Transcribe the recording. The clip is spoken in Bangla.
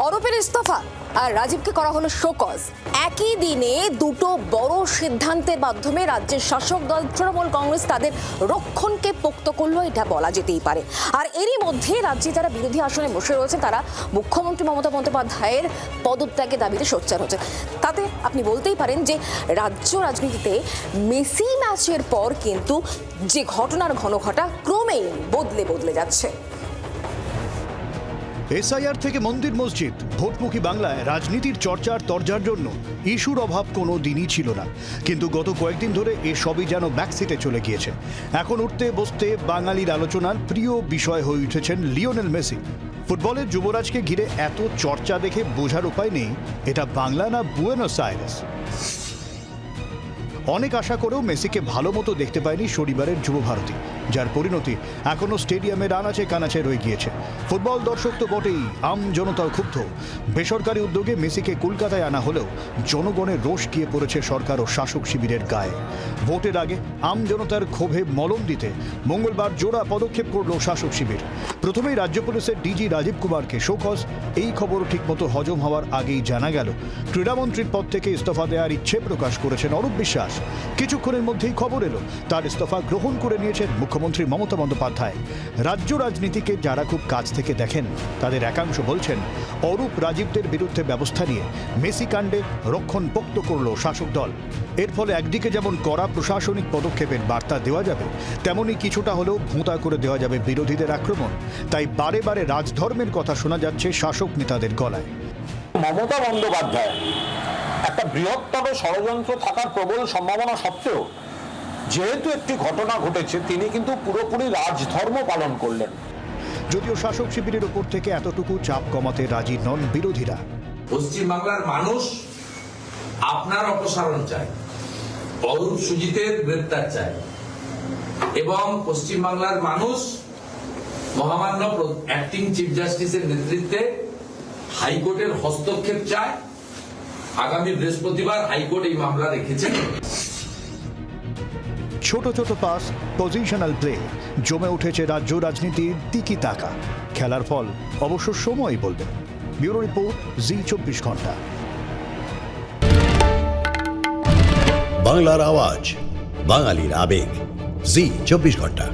অরূপের ইস্তফা আর রাজীবকে করা হলো শোকজ। একই দিনে দুটো বড় সিদ্ধান্তের মাধ্যমে রাজ্যের শাসক দল তৃণমূল কংগ্রেস তাদের রক্ষণকে পোক্ত করলো, এটা বলা যেতেই পারে। আর এরই মধ্যে রাজ্যে যারা বিরোধী আসনে বসে রয়েছে তারা মুখ্যমন্ত্রী মমতা বন্দ্যোপাধ্যায়ের পদত্যাগের দাবিতে সোচ্চার হচ্ছে। তাতে আপনি বলতেই পারেন যে রাজ্য রাজনীতিতে মেসি ম্যাচের পর কিন্তু যে ঘটনার ঘনঘটা ক্রমেই বদলে যাচ্ছে। এসআইআর থেকে মন্দির মসজিদ, ভোটমুখী বাংলায় রাজনীতির চর্চার তরজার জন্য ইস্যুর অভাব কোনো দিনই ছিল না, কিন্তু গত কয়েকদিন ধরে এসবই যেন ব্যাকসিটে চলে গিয়েছে। এখন উঠতে বসতে বাঙালির আলোচনার প্রিয় বিষয় হয়ে উঠেছেন লিওনেল মেসি। ফুটবলের যুবরাজকে ঘিরে এত চর্চা দেখে বোঝার উপায় নেই এটা বাংলা না বুয়েনোস আইরেস। অনেক আশা করেও মেসিকে ভালো মতো দেখতে পায়নি শনিবারের যুবভারতী, যার পরিণতি এখনও স্টেডিয়ামের আনাচে কানাচে রয়ে গিয়েছে। ফুটবল দর্শক তো বটেই, আম জনতাও ক্ষুব্ধ। বেসরকারি উদ্যোগে মেসিকে কলকাতায় আনা হলেও জনগণের রোষ গিয়ে পড়েছে সরকার ও শাসক শিবিরের গায়ে। ভোটের আগে আম জনতার ক্ষোভে মলম দিতে মঙ্গলবার জোড়া পদক্ষেপ করল শাসক শিবির। প্রথমেই রাজ্য পুলিশের ডিজি রাজীব কুমারকে শোকজ। এই খবর ঠিকমতো হজম হওয়ার আগেই জানা গেল ক্রীড়ামন্ত্রীর পদ থেকে ইস্তফা দেওয়ার ইচ্ছে প্রকাশ করেছেন অরূপ বিশ্বাস। কিছুক্ষণের মধ্যেই খবর এলো তার ইস্তফা গ্রহণ করে নিয়েছেন মুখ্যমন্ত্রী মমতা বন্দ্যোপাধ্যায়। রাজ্য রাজনীতিকে যারা খুব কাছ থেকে দেখেন তাদের একাংশ বলছেন অরূপ রাজীবদের বিরুদ্ধে ব্যবস্থা নিয়ে মেসি কাণ্ডে রক্ষণ পোক্ত করল শাসক দল। এর ফলে একদিকে যেমন কড়া প্রশাসনিক পদক্ষেপের বার্তা দেওয়া যাবে, তেমনই কিছুটা হলেও ভোঁতা করে দেওয়া যাবে বিরোধীদের আক্রমণ। তাই বারে বারে রাজধর্মের কথা শোনা যাচ্ছে শাসক নেতাদের গলায়। মমতা বন্দ্যোপাধ্যায় একটা বৃহত্তর ষড়যন্ত্র থাকার প্রবল সম্ভাবনা সত্ত্বেও যেহেতু একটি ঘটনা ঘটেছে, তিনি কিন্তু পুরোপুরি রাজধর্ম পালন করলেন। যদিও শাসক শিবিরের উপর থেকে এতটুকু চাপ কমাতে রাজি নন বিরোধীরা। পশ্চিমবাংলার মানুষ আপনার অপসারণ চায়, অরূপ সুজিতের গ্রেপ্তার চায়, এবং পশ্চিমবাংলার মানুষ মহামান্য অ্যাক্টিং চিফ জাস্টিসের নেতৃত্বে হাইকোর্টের হস্তক্ষেপ চায়। আগামী বৃহস্পতিবার হাইকোর্ট এই মামলা রেখেছে। ছোট ছোট পাস, পজিশনাল প্লে, জমে উঠেছে রাজ্য রাজনীতির তিকি তাকা। খেলার ফল অবশ্য সময়ই বলবে। ব্যুরো রিপোর্ট, জি 24 ঘন্টা। বাংলার আওয়াজ, বাঙালির আবেগ, জি 24 ঘন্টা।